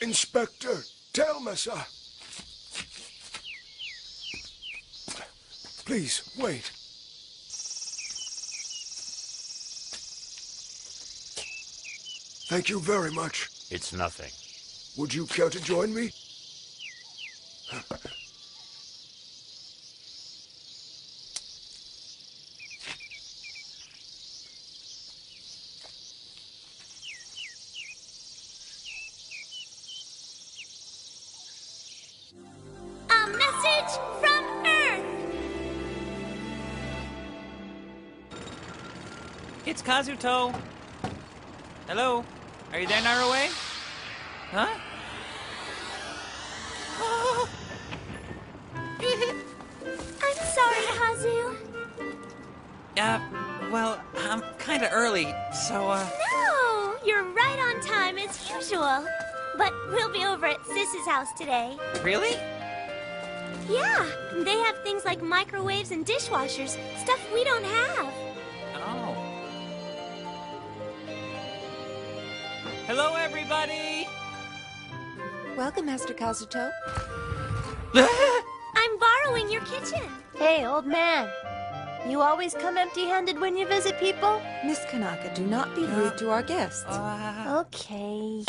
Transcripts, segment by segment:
Inspector, tell me, sir. Please, wait. Thank you very much. It's nothing. Would you care to join me? A message from Earth! It's Kazuto. Hello? Are you there, Narue? Huh? Oh. I'm sorry, Kazu. Well, I'm kinda early, so, No, you're right on time as usual. But we'll be over at Sis's house today. Really? Yeah, they have things like microwaves and dishwashers, stuff we don't have. Oh. Hello, everybody! Welcome, Master Kazuto. I'm borrowing your kitchen. Hey, old man. You always come empty-handed when you visit people? Miss Kanaka, do not be rude to our guests. Okay.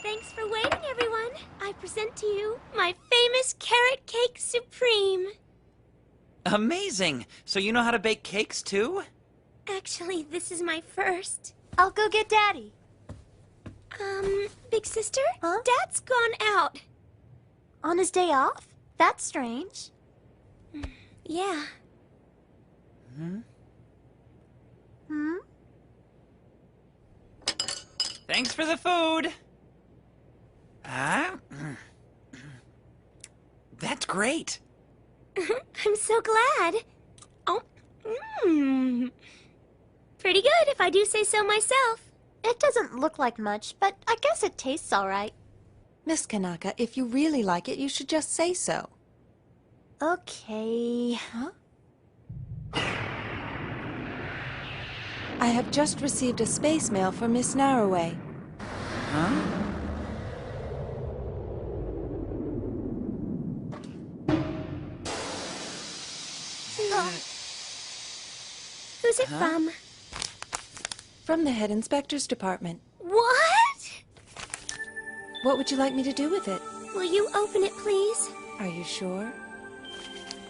Thanks for waiting, everyone. I present to you my famous carrot cake supreme. Amazing! So you know how to bake cakes, too? Actually, this is my first. I'll go get Daddy. Big sister? Huh? Dad's gone out. On his day off? That's strange. Yeah. Thanks for the food! That's great! I'm so glad. Oh, pretty good if I do say so myself. It doesn't look like much, but I guess it tastes all right. Miss Kanaka, if you really like it, you should just say so. Okay. Huh? I have just received a space mail from Miss Narue. Huh? Who's it from? From the head inspector's department. What? What would you like me to do with it? Will you open it, please? Are you sure?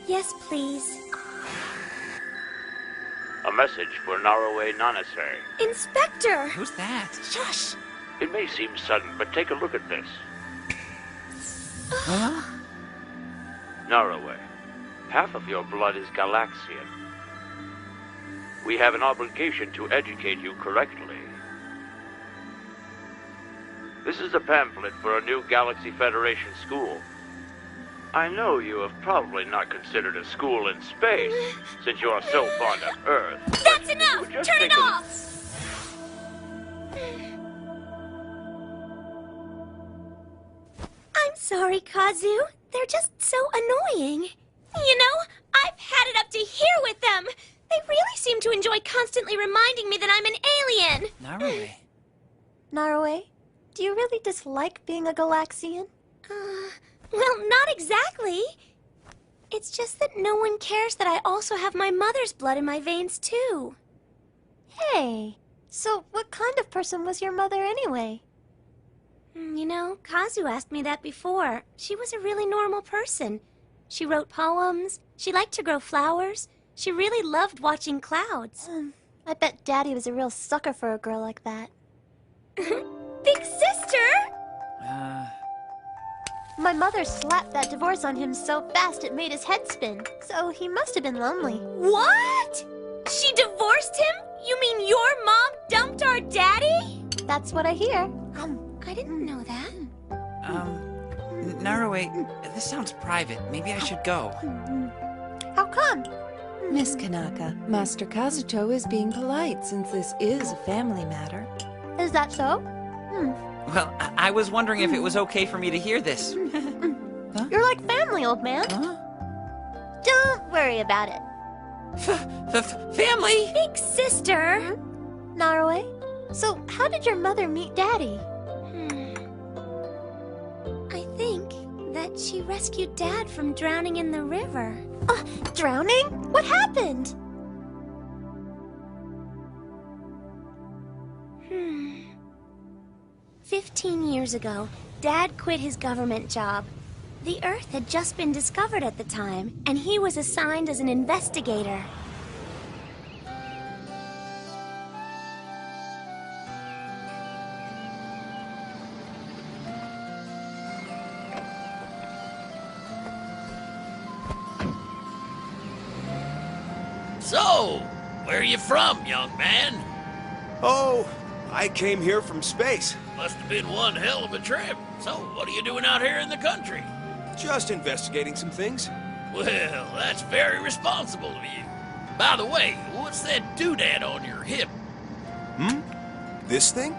Yes, please. A message for Narue Nanase. Inspector! Who's that? Shush! It may seem sudden, but take a look at this. Huh? Narue, half of your blood is Galaxian. We have an obligation to educate you correctly. This is a pamphlet for a new Galaxy Federation school. I know you have probably not considered a school in space, since you are so fond of Earth. That's enough! Just Turn take it a- off! I'm sorry, Kazu. They're just so annoying. You know, I've had it up to here with them. They really seem to enjoy constantly reminding me that I'm an alien. Narue. Narue, do you really dislike being a Galaxian? Well, not exactly. It's just that no one cares that I also have my mother's blood in my veins, too. Hey, so what kind of person was your mother anyway? You know, Kazu asked me that before. She was a really normal person. She wrote poems. She liked to grow flowers. She really loved watching clouds. I bet Daddy was a real sucker for a girl like that. Big sister! My mother slapped that divorce on him so fast it made his head spin. So he must have been lonely. What? She divorced him? You mean your mom dumped our daddy? That's what I hear. I didn't know that. Narue, this sounds private. Maybe I should go. How come? Miss Kanaka, Master Kazuto is being polite since this is a family matter. Is that so? Well, I was wondering if it was okay for me to hear this. You're like family, old man. Huh? Don't worry about it. Family? Big sister! Narue, so how did your mother meet Daddy? She rescued Dad from drowning in the river. Drowning? What happened? 15 years ago, Dad quit his government job. The Earth had just been discovered at the time, and he was assigned as an investigator. So, where are you from, young man? Oh, I came here from space. Must have been one hell of a trip. So, what are you doing out here in the country? Just investigating some things. Well, that's very responsible of you. By the way, what's that doodad on your hip? This thing?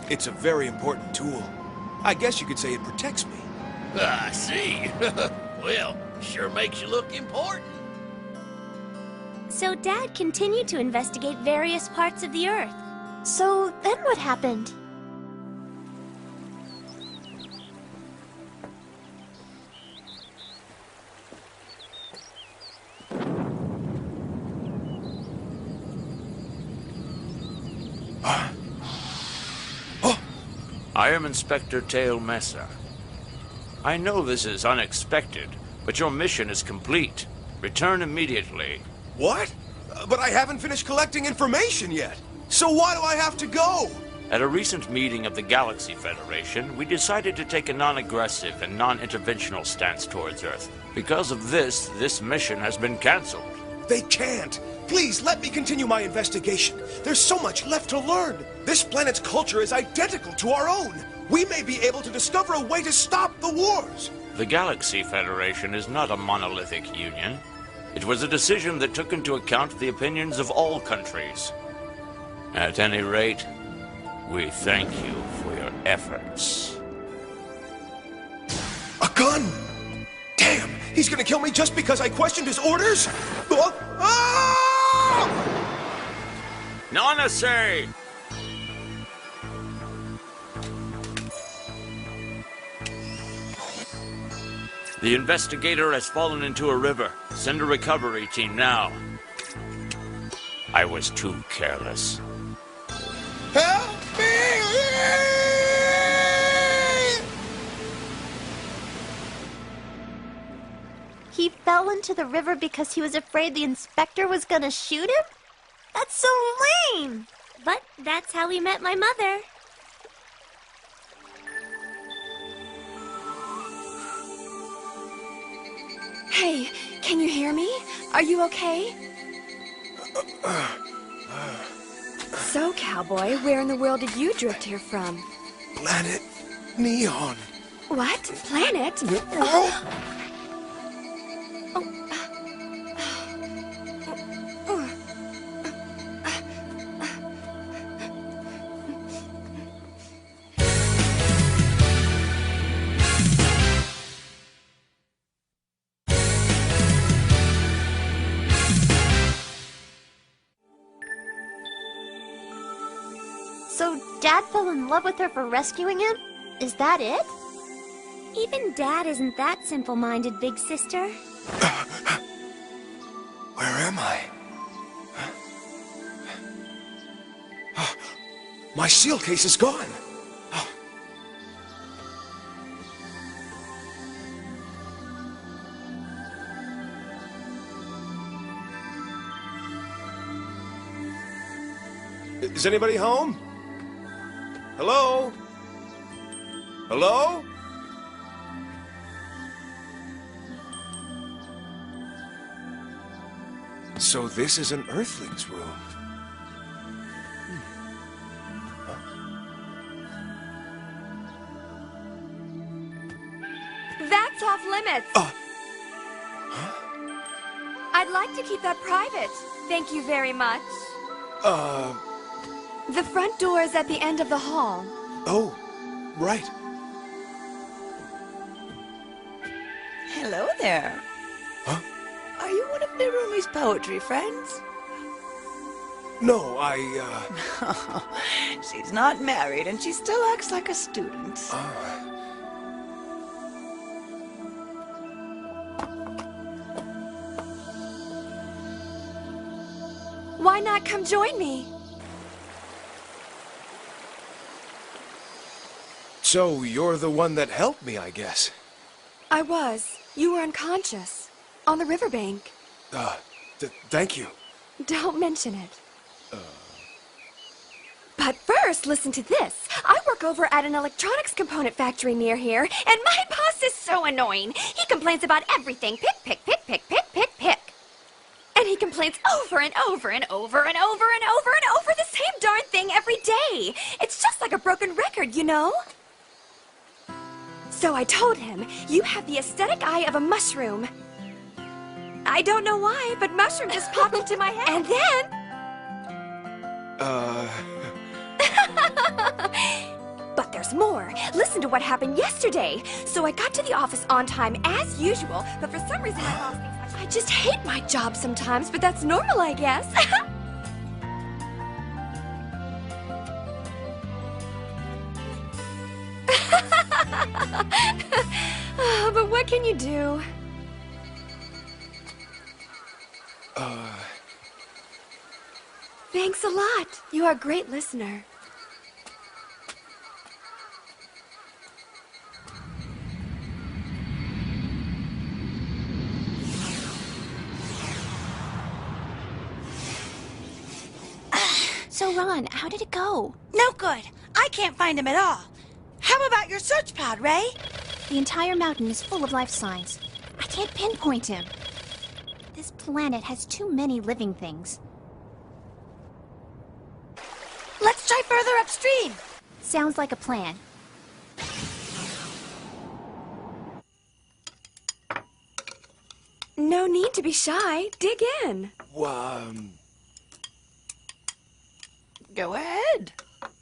It's a very important tool. I guess you could say it protects me. I see. Well, sure makes you look important. So Dad continued to investigate various parts of the Earth. So then what happened? I am Inspector Tail Messer. I know this is unexpected, but your mission is complete. Return immediately. What? But I haven't finished collecting information yet. So why do I have to go? At a recent meeting of the Galaxy Federation, we decided to take a non-aggressive and non-interventional stance towards Earth. Because of this mission has been cancelled. They can't. Please, let me continue my investigation. There's so much left to learn. This planet's culture is identical to our own. We may be able to discover a way to stop the wars. The Galaxy Federation is not a monolithic union. It was a decision that took into account the opinions of all countries. At any rate, we thank you for your efforts. A gun! Damn! He's gonna kill me just because I questioned his orders? Nanase! The investigator has fallen into a river. Send a recovery team now. I was too careless. Help me! He fell into the river because he was afraid the inspector was gonna shoot him? That's so lame! But that's how we met my mother. Hey, can you hear me? Are you okay? So, cowboy, where in the world did you drift here from? Planet Neon. What? Planet? So Dad fell in love with her for rescuing him? Is that it? Even Dad isn't that simple-minded, big sister. Where am I? My seal case is gone. Is anybody home? Hello? Hello? So this is an Earthling's room. That's off limits. I'd like to keep that private. Thank you very much. The front door is at the end of the hall. Oh, right. Hello there. Huh? Are you one of Narumi's poetry friends? No, She's not married and she still acts like a student. why not come join me? So, you're the one that helped me, I guess. I was. You were unconscious. On the riverbank. Thank you. Don't mention it. But first, listen to this. I work over at an electronics component factory near here, and my boss is so annoying. He complains about everything. Pick. And he complains over and over and over and over and over and over the same darn thing every day. It's just like a broken record, you know? So I told him, you have the aesthetic eye of a mushroom. I don't know why, but mushroom just popped into my head. And then... But there's more. Listen to what happened yesterday. So I got to the office on time as usual, but for some reason my boss thinks I just hate my job sometimes, but that's normal, I guess. But what can you do? Thanks a lot. You are a great listener. So, Ron, how did it go? No good. I can't find him at all. How about your search pod, Ray? The entire mountain is full of life signs. I can't pinpoint him. This planet has too many living things. Let's try further upstream. Sounds like a plan. No need to be shy. Dig in. Go ahead.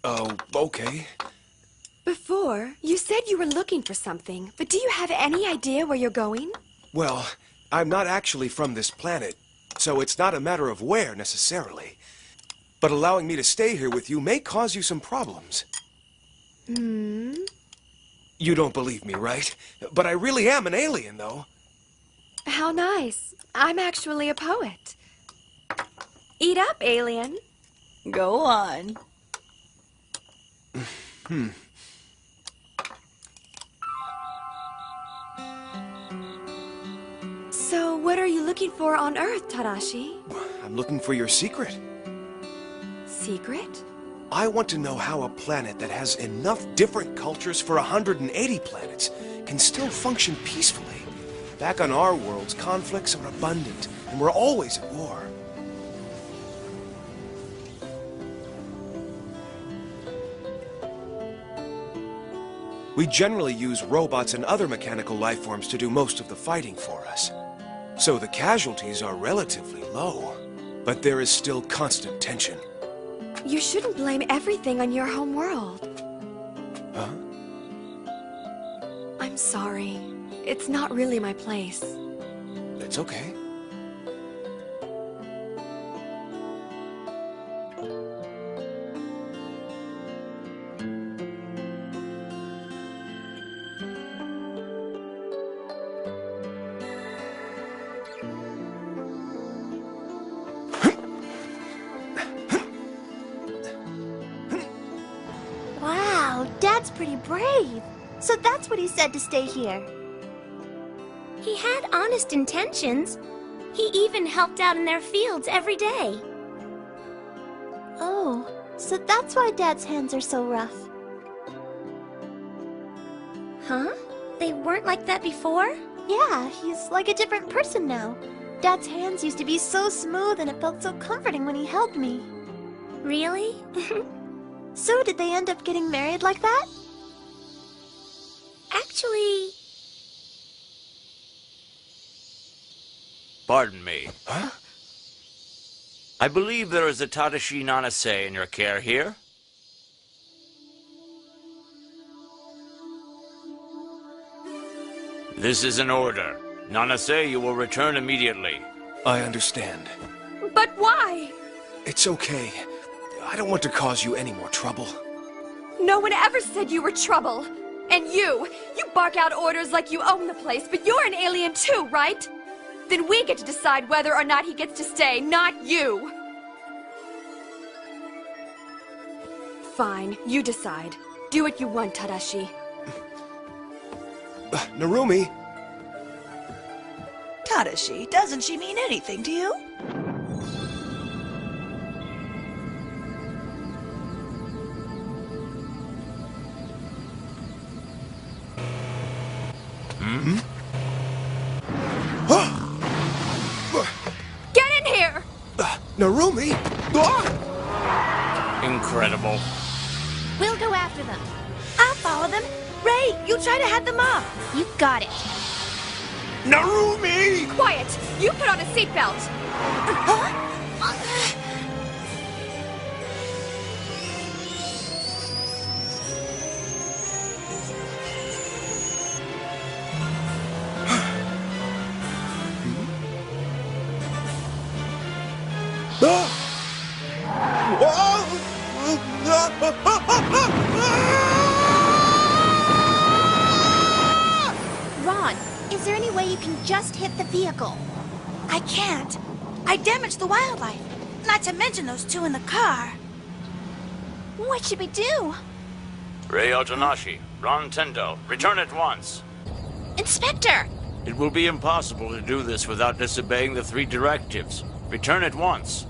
Oh, okay. Before, you said you were looking for something, but do you have any idea where you're going? Well, I'm not actually from this planet, so it's not a matter of where, necessarily. But allowing me to stay here with you may cause you some problems. You don't believe me, right? But I really am an alien, though. How nice. I'm actually a poet. Eat up, alien. Go on. So, what are you looking for on Earth, Tadashi? I'm looking for your secret. Secret? I want to know how a planet that has enough different cultures for 180 planets can still function peacefully. Back on our worlds, conflicts are abundant, and we're always at war. We generally use robots and other mechanical life forms to do most of the fighting for us. So the casualties are relatively low, but there is still constant tension. You shouldn't blame everything on your home world. Huh? I'm sorry. It's not really my place. It's okay. Wow, Dad's pretty brave. So that's what he said to stay here. He had honest intentions. He even helped out in their fields every day. Oh, so that's why Dad's hands are so rough. Huh? They weren't like that before? Yeah, he's like a different person now. Dad's hands used to be so smooth and it felt so comforting when he held me. Really? So did they end up getting married like that? Actually... Pardon me. Huh? I believe there is a Tadashi Nanase in your care here. This is an order. Nanase, you will return immediately. I understand. But why? It's okay. I don't want to cause you any more trouble. No one ever said you were trouble. And you bark out orders like you own the place, but you're an alien too, right? Then we get to decide whether or not he gets to stay, not you. Fine, you decide. Do what you want, Tadashi. Narumi, Tadashi, doesn't she mean anything to you? Get in here! Narumi! Incredible. We'll go after them. I'll follow them. Ray, you try to head them off. You got it. Narumi! Quiet! You put on a seatbelt! Ron, is there any way you can just hit the vehicle? I can't. I damaged the wildlife. Not to mention those two in the car. What should we do? Rei Otonashi, Ron Tendo, return at once. Inspector! It will be impossible to do this without disobeying the 3 directives. Return at once.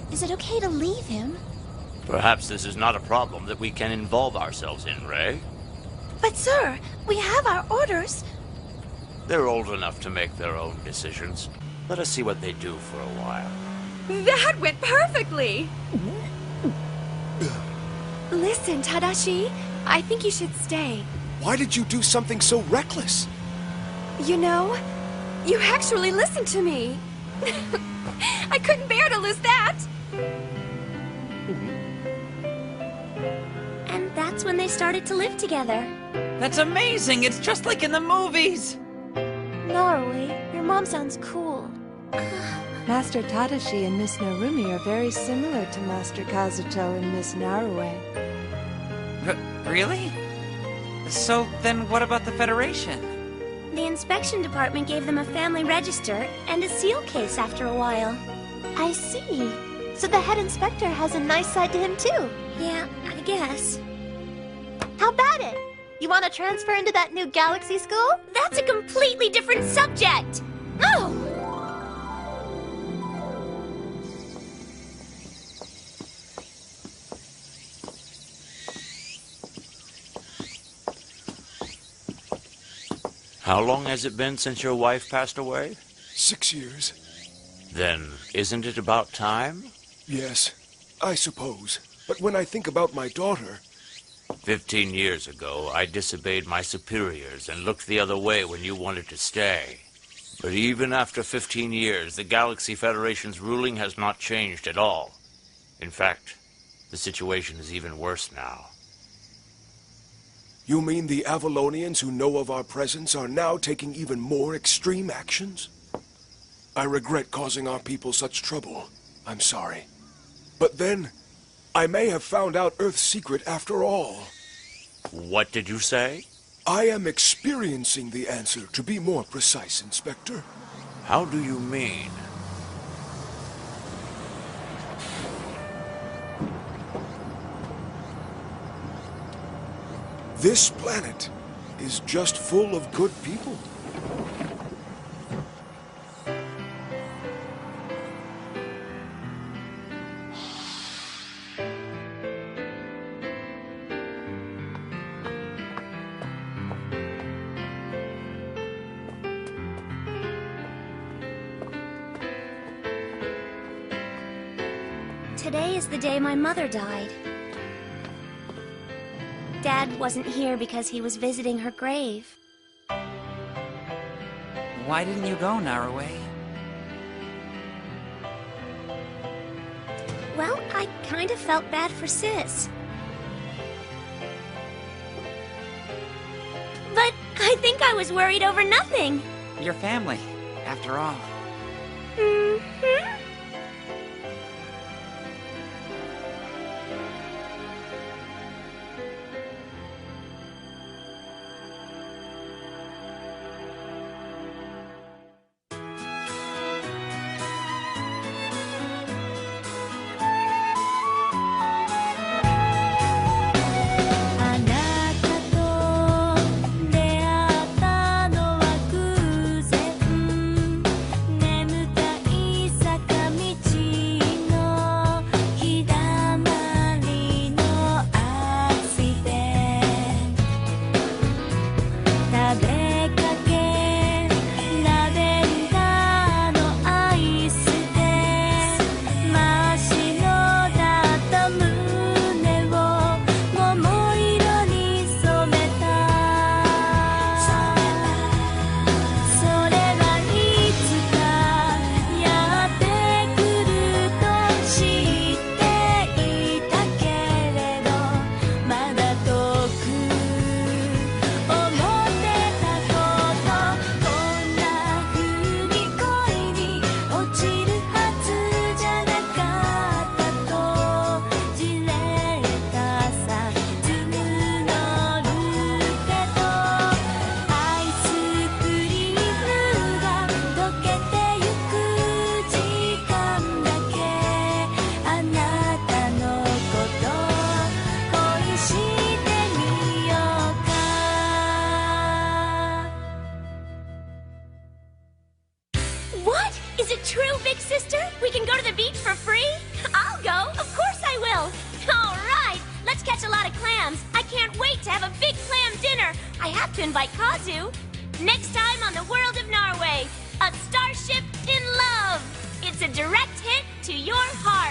Is it okay to leave him? Perhaps this is not a problem that we can involve ourselves in, Rei. But sir, we have our orders. They're old enough to make their own decisions. Let us see what they do for a while. That went perfectly! Listen, Tadashi, I think you should stay. Why did you do something so reckless? You know, you actually listened to me. I couldn't bear to lose that! And that's when they started to live together. That's amazing! It's just like in the movies! Narue, your mom sounds cool. Master Tadashi and Miss Narumi are very similar to Master Kazuto and Miss Narue. Really? So then what about the Federation? The inspection department gave them a family register and a seal case after a while. I see. So the head inspector has a nice side to him too. Yeah, I guess. How about it? You want to transfer into that new galaxy school? That's a completely different subject! Oh! How long has it been since your wife passed away? 6 years. Then, isn't it about time? Yes, I suppose. But when I think about my daughter... 15 years ago, I disobeyed my superiors and looked the other way when you wanted to stay. But even after 15 years, the Galaxy Federation's ruling has not changed at all. In fact, the situation is even worse now. You mean the Avalonians who know of our presence are now taking even more extreme actions? I regret causing our people such trouble. I'm sorry. But then, I may have found out Earth's secret after all. What did you say? I am experiencing the answer, to be more precise, Inspector. How do you mean? This planet is just full of good people. Today is the day my mother died. Dad wasn't here because he was visiting her grave. Why didn't you go, Narue? Well, I kind of felt bad for Sis. But I think I was worried over nothing. Your family, after all. true, big sister? We can go to the beach for free? I'll go. Of course I will. All right. Let's catch a lot of clams. I can't wait to have a big clam dinner. I have to invite Kazu. Next time on the World of Narue, a starship in love. It's a direct hit to your heart.